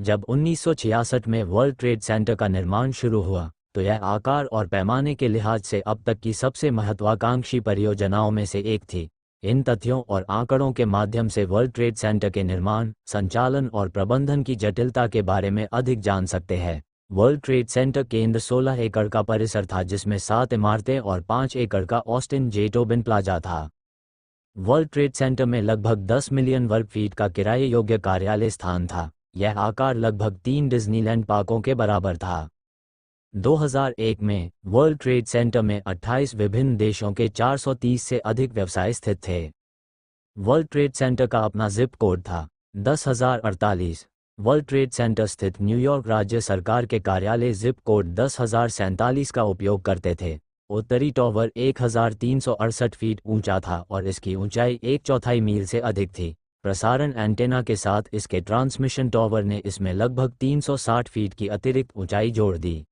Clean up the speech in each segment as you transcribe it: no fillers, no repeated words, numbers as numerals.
जब 1966 में world trade centre का निर्माण शुरू हुआ तो यह आकार और पैमाने के लिहाज से अब तक की सबसे महत्वाकांक्षी परियोजनाओं में से एक थी। इन तथ्यों और आंकड़ों के माध्यम से वर्ल्ड ट्रेड सेंटर के निर्माण, संचालन और प्रबंधन की जटिलता के बारे में अधिक जान सकते हैं। वर्ल्ड ट्रेड सेंटर केंद्र 16 एकड़ का परिसर था, जिसमें 7 इमारतें और 5 एकड़ का ऑस्टिन जे टोबिन प्लाजा था। वर्ल्ड ट्रेड सेंटर में लगभग 10 मिलियन वर्ग फीट का किराए योग्य कार्यालय स्थान था। यह आकार लगभग 3 डिज्नीलैंड पार्कों के बराबर था। 2001 में वर्ल्ड ट्रेड सेंटर में 28 विभिन्न देशों के 430 से अधिक व्यवसाय स्थित थे। वर्ल्ड ट्रेड सेंटर का अपना जिप कोड था 10,048। वर्ल्ड ट्रेड सेंटर स्थित न्यूयॉर्क राज्य सरकार के कार्यालय जिप कोड 10,047 का उपयोग करते थे। उत्तरी टॉवर 1,368 फीट ऊंचा था और इसकी ऊंचाई 1/4 मील से अधिक थी। प्रसारण एंटेना के साथ इसके ट्रांसमिशन टॉवर ने इसमें लगभग 360 फीट की अतिरिक्त ऊंचाई जोड़ दी।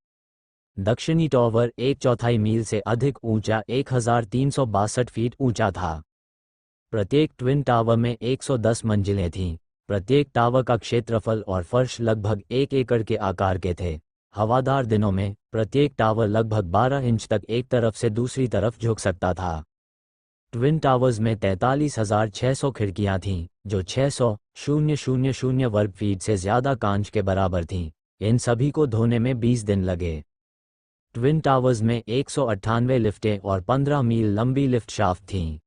दक्षिणी टॉवर 1/4 मील से अधिक ऊंचा 1,362 फीट ऊंचा था। प्रत्येक ट्विन टावर में 110 मंजिलें थीं। प्रत्येक टावर का क्षेत्रफल और फर्श लगभग 1 एकड़ के आकार के थे। हवादार दिनों में प्रत्येक टावर लगभग 12 इंच तक एक तरफ से दूसरी तरफ झुक सकता था। ट्विन टावर्स में 43,600 खिड़कियां थीं, जो 600,000 वर्ग फीट से ज़्यादा कांच के बराबर थीं। इन सभी को धोने में 20 दिन लगे। ट्विन टावर्स में 198 लिफ्टें और 15 मील लंबी लिफ्ट शाफ्ट थीं।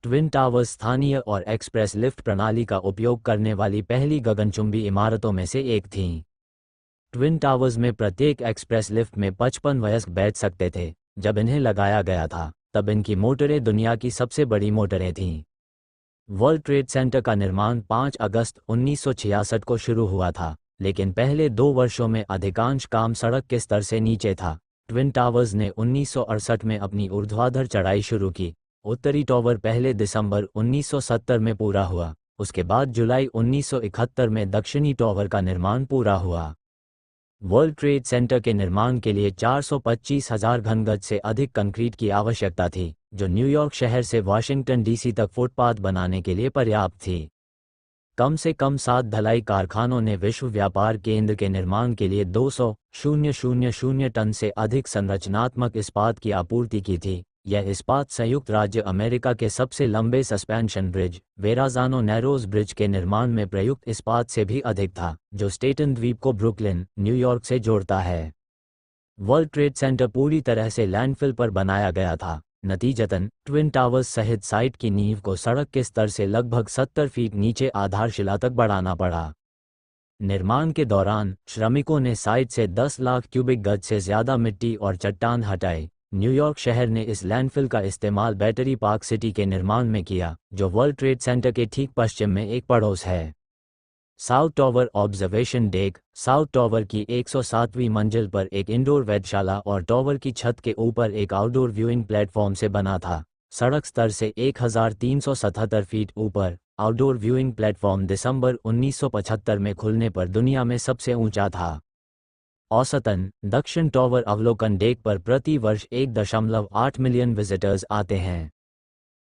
ट्विन टावर्स स्थानीय और एक्सप्रेस लिफ्ट प्रणाली का उपयोग करने वाली पहली गगनचुंबी इमारतों में से एक थीं। ट्विन टावर्स में प्रत्येक एक्सप्रेस लिफ्ट में 55 वयस्क बैठ सकते थे। जब इन्हें लगाया गया था तब इनकी मोटरें दुनिया की सबसे बड़ी मोटरें थीं। वर्ल्ड ट्रेड सेंटर का निर्माण 5 अगस्त 1966 को शुरू हुआ था, लेकिन पहले 2 वर्षों में अधिकांश काम सड़क के स्तर से नीचे था। ट्विन टावर्स ने 1968 में अपनी ऊर्ध्वाधर चढ़ाई शुरू की। उत्तरी टावर पहले दिसंबर 1970 में पूरा हुआ। उसके बाद जुलाई 1971 में दक्षिणी टावर का निर्माण पूरा हुआ। वर्ल्ड ट्रेड सेंटर के निर्माण के लिए 425,000 घन गज से अधिक कंक्रीट की आवश्यकता थी, जो न्यूयॉर्क शहर से वाशिंगटन डीसी तक फुटपाथ बनाने के लिए पर्याप्त थी। कम से कम 7 धलाई कारखानों ने विश्व व्यापार केंद्र के निर्माण के लिए 200,000 टन से अधिक संरचनात्मक इस्पात की आपूर्ति की थी। यह इस्पात संयुक्त राज्य अमेरिका के सबसे लंबे सस्पेंशन ब्रिज, वेराजानो नैरोज ब्रिज के निर्माण में प्रयुक्त इस्पात से भी अधिक था, जो स्टेटन द्वीप को ब्रुकलिन, न्यूयॉर्क से जोड़ता है। वर्ल्ड ट्रेड सेंटर पूरी तरह से लैंडफिल पर बनाया गया था। नतीजतन ट्विन टावर्स सहित साइट की नींव को सड़क के स्तर से लगभग 70 फीट नीचे आधारशिला तक बढ़ाना पड़ा। निर्माण के दौरान श्रमिकों ने साइट से 10 लाख क्यूबिक गज से ज्यादा मिट्टी और चट्टान हटाए। न्यूयॉर्क शहर ने इस लैंडफिल का इस्तेमाल बैटरी पार्क सिटी के निर्माण में किया, जो वर्ल्ड ट्रेड सेंटर के ठीक पश्चिम में एक पड़ोस है। South tower observation deck south tower की 107वीं मंजिल पर एक इंडोर वेधशाला और टावर की छत के ऊपर एक आउटडोर व्यूइंग प्लेटफॉर्म से बना था। सड़क स्तर से 1377 फीट ऊपर आउटडोर व्यूइंग प्लेटफॉर्म दिसंबर 1975 में खुलने पर दुनिया में सबसे ऊंचा था। औसतन दक्षिण टावर अवलोकन डेक पर प्रति वर्ष 1.8 मिलियन विजिटर्स आते हैं।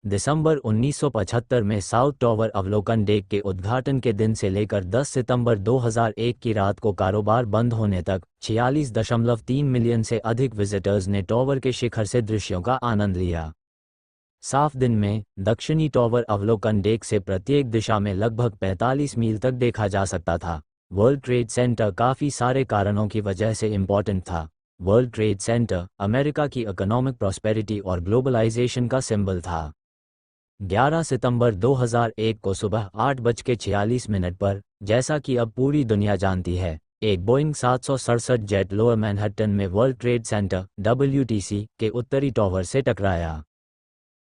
दिसंबर 1975 में साउथ टावर अवलोकन डेक के उद्घाटन के दिन से लेकर 10 सितंबर 2001 की रात को कारोबार बंद होने तक 46.3 मिलियन से अधिक विजिटर्स ने टावर के शिखर से दृश्यों का आनंद लिया। साफ दिन में दक्षिणी टावर अवलोकन डेक से प्रत्येक दिशा में लगभग 45 मील तक देखा जा सकता था। वर्ल्ड ट्रेड सेंटर काफ़ी सारे कारणों की वजह से इम्पोर्टेंट था। वर्ल्ड ट्रेड सेंटर अमेरिका की इकोनॉमिक प्रॉस्पेरिटी और ग्लोबलाइजेशन का सिंबल था। 11 सितंबर 2001 को सुबह 8:46 पर, जैसा कि अब पूरी दुनिया जानती है, एक बोइंग 767 जेट लोअर मैनहट्टन में वर्ल्ड ट्रेड सेंटर WTC के उत्तरी टावर से टकराया।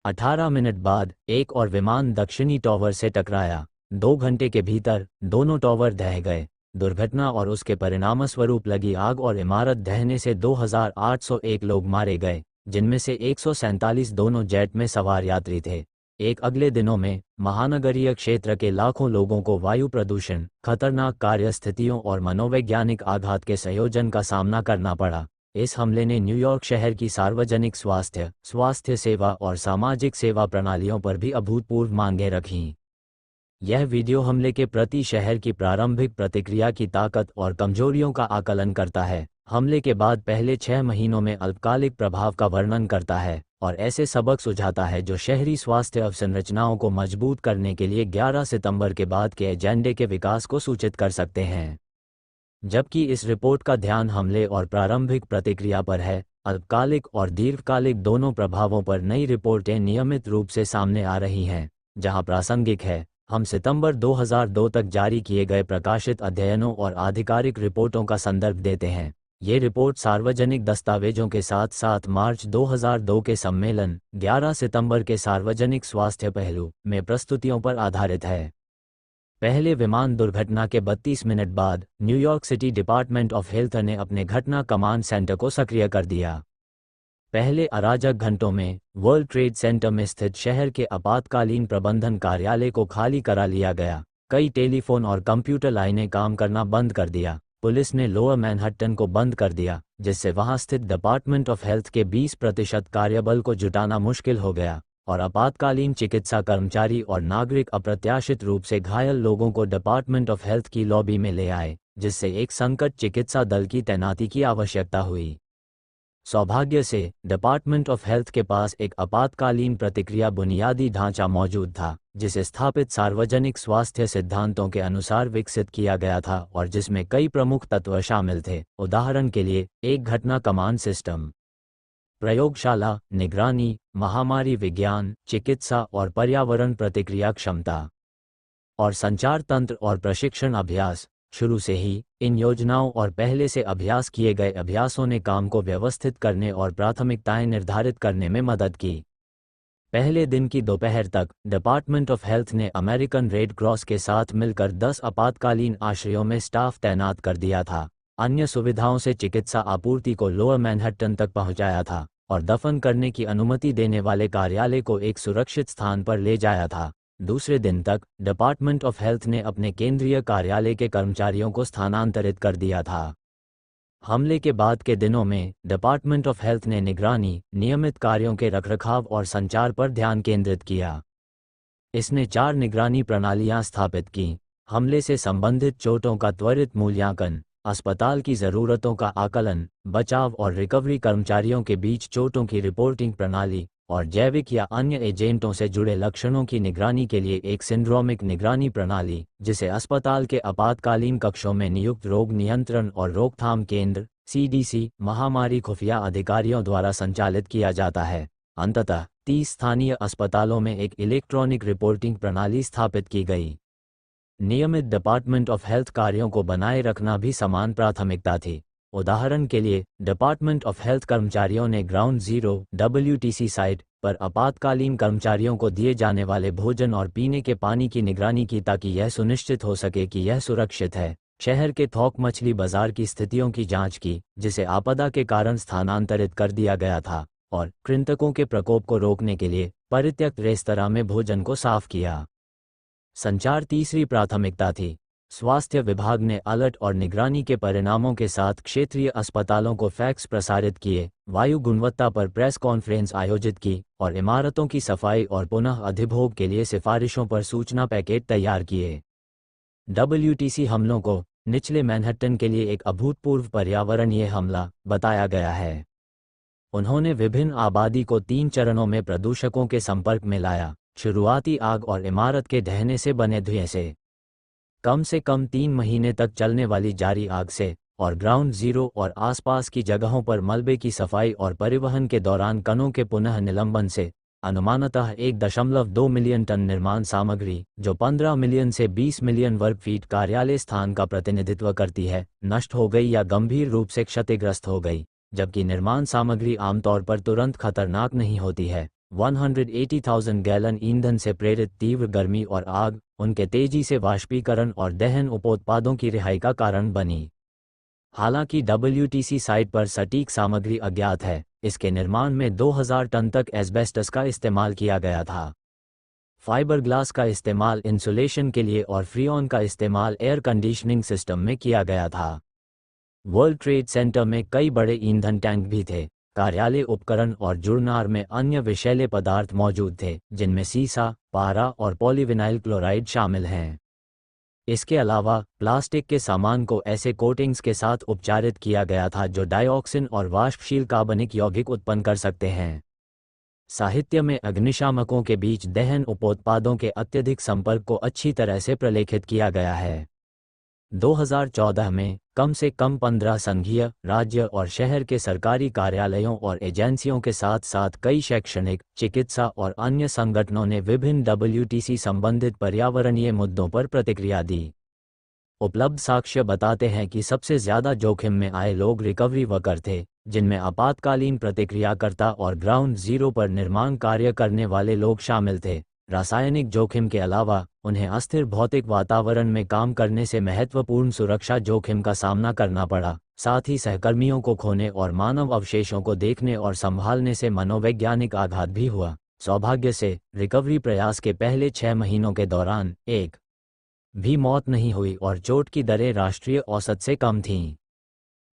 18 मिनट बाद एक और विमान दक्षिणी टावर से टकराया। 2 घंटे के भीतर दोनों टावर ढह गए। दुर्घटना और उसके परिणामस्वरूप लगी आग और इमारत ढहने से 2801 लोग मारे गए, जिनमें से 147 दोनों जेट में सवार यात्री थे। एक अगले दिनों में महानगरीय क्षेत्र के लाखों लोगों को वायु प्रदूषण, खतरनाक कार्यस्थितियों और मनोवैज्ञानिक आघात के संयोजन का सामना करना पड़ा। इस हमले ने न्यूयॉर्क शहर की सार्वजनिक स्वास्थ्य सेवा और सामाजिक सेवा प्रणालियों पर भी अभूतपूर्व मांगें रखीं। यह वीडियो हमले के प्रति शहर की प्रारंभिक प्रतिक्रिया की ताकत और कमजोरियों का आकलन करता है। हमले के बाद पहले 6 महीनों में अल्पकालिक प्रभाव का वर्णन करता है और ऐसे सबक सुझाता है जो शहरी स्वास्थ्य अवसंरचनाओं को मजबूत करने के लिए 11 सितंबर के बाद के एजेंडे के विकास को सूचित कर सकते हैं। जबकि इस रिपोर्ट का ध्यान हमले और प्रारंभिक प्रतिक्रिया पर है, अल्पकालिक और दीर्घकालिक दोनों प्रभावों पर नई रिपोर्टें नियमित रूप से सामने आ रही हैं। जहां प्रासंगिक है, हम सितंबर 2002 तक जारी किए गए प्रकाशित अध्ययनों और आधिकारिक रिपोर्टों का संदर्भ देते हैं। ये रिपोर्ट सार्वजनिक दस्तावेजों के साथ साथ मार्च 2002 के सम्मेलन 11 सितंबर के सार्वजनिक स्वास्थ्य पहलू में प्रस्तुतियों पर आधारित है। पहले विमान दुर्घटना के 32 मिनट बाद New York city department of health ने अपने घटना कमांड सेंटर को सक्रिय कर दिया। पहले अराजक घंटों में वर्ल्ड ट्रेड सेंटर में स्थित शहर के आपातकालीन प्रबंधन कार्यालय को खाली करा लिया गया। कई टेलीफोन और कंप्यूटर लाइनें काम करना बंद कर दिया। पुलिस ने लोअर मैनहट्टन को बंद कर दिया, जिससे वहां स्थित डिपार्टमेंट ऑफ हेल्थ के 20% कार्यबल को जुटाना मुश्किल हो गया और आपातकालीन चिकित्सा कर्मचारी और नागरिक अप्रत्याशित रूप से घायल लोगों को डिपार्टमेंट ऑफ हेल्थ की लॉबी में ले आए, जिससे एक संकट चिकित्सा दल की तैनाती की आवश्यकता हुई। सौभाग्य से डिपार्टमेंट ऑफ हेल्थ के पास एक आपातकालीन प्रतिक्रिया बुनियादी ढांचा मौजूद था, जिसे स्थापित सार्वजनिक स्वास्थ्य सिद्धांतों के अनुसार विकसित किया गया था और जिसमें कई प्रमुख तत्व शामिल थे। उदाहरण के लिए, एक घटना कमांड सिस्टम, प्रयोगशाला, निगरानी, महामारी विज्ञान, चिकित्सा और पर्यावरण प्रतिक्रिया क्षमता, और संचार तंत्र और प्रशिक्षण अभ्यास। शुरू से ही इन योजनाओं और पहले से अभ्यास किए गए अभ्यासों ने काम को व्यवस्थित करने और प्राथमिकताएं निर्धारित करने में मदद की। पहले दिन की दोपहर तक डिपार्टमेंट ऑफ हेल्थ ने अमेरिकन रेड क्रॉस के साथ मिलकर 10 आपातकालीन आश्रयों में स्टाफ तैनात कर दिया था। अन्य सुविधाओं से चिकित्सा आपूर्ति को लोअर मैनहट्टन तक पहुंचाया था और दफन करने की अनुमति देने वाले कार्यालय को एक सुरक्षित स्थान पर ले जाया था। दूसरे दिन तक डिपार्टमेंट ऑफ हेल्थ ने अपने केंद्रीय कार्यालय के कर्मचारियों को स्थानांतरित कर दिया था। हमले के बाद के दिनों में डिपार्टमेंट ऑफ हेल्थ ने निगरानी, नियमित कार्यों के रखरखाव और संचार पर ध्यान केंद्रित किया। इसने 4 निगरानी प्रणालियां स्थापित की: हमले से संबंधित चोटों का त्वरित मूल्यांकन, अस्पताल की ज़रूरतों का आकलन, बचाव और रिकवरी कर्मचारियों के बीच चोटों की रिपोर्टिंग प्रणाली, और जैविक या अन्य एजेंटों से जुड़े लक्षणों की निगरानी के लिए एक सिंड्रोमिक निगरानी प्रणाली, जिसे अस्पताल के आपातकालीन कक्षों में नियुक्त रोग नियंत्रण और रोकथाम केंद्र (CDC) महामारी खुफिया अधिकारियों द्वारा संचालित किया जाता है। अंततः 30 स्थानीय अस्पतालों में एक इलेक्ट्रॉनिक रिपोर्टिंग प्रणाली स्थापित की गई। नियमित डिपार्टमेंट ऑफ हेल्थ कार्यों को बनाए रखना भी समान प्राथमिकता थी। उदाहरण के लिए, डिपार्टमेंट ऑफ हेल्थ कर्मचारियों ने ग्राउंड जीरो WTC साइट पर आपातकालीन कर्मचारियों को दिए जाने वाले भोजन और पीने के पानी की निगरानी की ताकि यह सुनिश्चित हो सके कि यह सुरक्षित है। शहर के थोक मछली बाजार की स्थितियों की जांच की, जिसे आपदा के कारण स्थानांतरित कर दिया गया था, और कृंतकों के प्रकोप को रोकने के लिए परित्यक्त रेस्तरां में भोजन को साफ किया। संचार तीसरी प्राथमिकता थी। स्वास्थ्य विभाग ने अलर्ट और निगरानी के परिणामों के साथ क्षेत्रीय अस्पतालों को फैक्स प्रसारित किए, वायु गुणवत्ता पर प्रेस कॉन्फ्रेंस आयोजित की और इमारतों की सफाई और पुनः अधिभोग के लिए सिफारिशों पर सूचना पैकेट तैयार किए। WTC हमलों को निचले मैनहट्टन के लिए एक अभूतपूर्व पर्यावरणीय हमला बताया गया है। उन्होंने विभिन्न आबादी को 3 चरणों में प्रदूषकों के संपर्क में लाया: शुरुआती आग और इमारत के ढहने से बने धुएं से कम 3 महीने तक चलने वाली जारी आग से, और ग्राउंड जीरो और आसपास की जगहों पर मलबे की सफाई और परिवहन के दौरान कणों के पुनः निलंबन से। अनुमानतः 1.2 मिलियन टन निर्माण सामग्री, जो 15 मिलियन से 20 मिलियन वर्ग फीट कार्यालय स्थान का प्रतिनिधित्व करती है, नष्ट हो गई या गंभीर रूप से क्षतिग्रस्त हो गई। जबकि निर्माण सामग्री आमतौर पर तुरंत खतरनाक नहीं होती है। 180,000 गैलन ईंधन से प्रेरित तीव्र गर्मी और आग उनके तेजी से वाष्पीकरण और दहन उपोत्पादों की रिहाई का कारण बनी। हालांकि WTC साइट पर सटीक सामग्री अज्ञात है, इसके निर्माण में 2000 टन तक एस्बेस्टस का इस्तेमाल किया गया था। फाइबरग्लास का इस्तेमाल इंसुलेशन के लिए और फ्रीऑन का इस्तेमाल एयर कंडीशनिंग सिस्टम में किया गया था। वर्ल्ड ट्रेड सेंटर में कई बड़े ईंधन टैंक भी थे। कार्यालय उपकरण और जुड़नार में अन्य विषैले पदार्थ मौजूद थे, जिनमें सीसा, पारा और पॉलीविनाइल क्लोराइड शामिल हैं। इसके अलावा प्लास्टिक के सामान को ऐसे कोटिंग्स के साथ उपचारित किया गया था जो डाइऑक्सिन और वाष्पशील कार्बनिक यौगिक उत्पन्न कर सकते हैं। साहित्य में अग्निशामकों के बीच दहन उपोत्पादों के अत्यधिक संपर्क को अच्छी तरह से प्रलेखित किया गया है। 2014 में कम से कम 15 संघीय, राज्य और शहर के सरकारी कार्यालयों और एजेंसियों के साथ साथ कई शैक्षणिक, चिकित्सा और अन्य संगठनों ने विभिन्न WTC संबंधित पर्यावरणीय मुद्दों पर प्रतिक्रिया दी। उपलब्ध साक्ष्य बताते हैं कि सबसे ज्यादा जोखिम में आए लोग रिकवरी वर्कर थे, जिनमें आपातकालीन प्रतिक्रियाकर्ता और ग्राउंड जीरो पर निर्माण कार्य करने वाले लोग शामिल थे। रासायनिक जोखिम के अलावा उन्हें अस्थिर भौतिक वातावरण में काम करने से महत्वपूर्ण सुरक्षा जोखिम का सामना करना पड़ा। साथ ही सहकर्मियों को खोने और मानव अवशेषों को देखने और संभालने से मनोवैज्ञानिक आघात भी हुआ। सौभाग्य से रिकवरी प्रयास के पहले 6 महीनों के दौरान एक भी मौत नहीं हुई और चोट की दरें राष्ट्रीय औसत से कम थीं।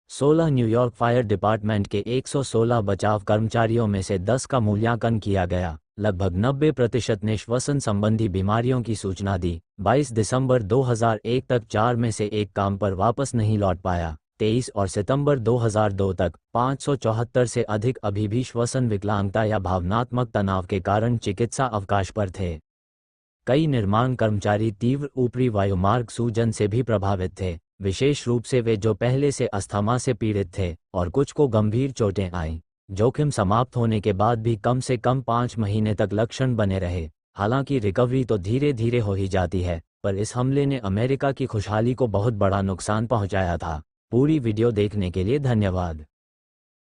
16 न्यूयॉर्क फायर डिपार्टमेंट के 116 बचाव कर्मचारियों में से 10 का मूल्यांकन किया गया। लगभग 90% ने श्वसन संबंधी बीमारियों की सूचना दी। 22 दिसंबर 2001 तक 4 में से 1 काम पर वापस नहीं लौट पाया। 23 और सितंबर 2002 तक 574 से अधिक अभी भी श्वसन विकलांगता या भावनात्मक तनाव के कारण चिकित्सा अवकाश पर थे। कई निर्माण कर्मचारी तीव्र ऊपरी वायुमार्ग सूजन से भी प्रभावित थे, विशेष रूप से वे जो पहले से अस्थमा से पीड़ित थे, और कुछ को गंभीर चोटें आईं। जोखिम समाप्त होने के बाद भी कम से कम 5 महीने तक लक्षण बने रहे। हालांकि रिकवरी तो धीरे धीरे हो ही जाती है, पर इस हमले ने अमेरिका की खुशहाली को बहुत बड़ा नुकसान पहुंचाया था। पूरी वीडियो देखने के लिए धन्यवाद।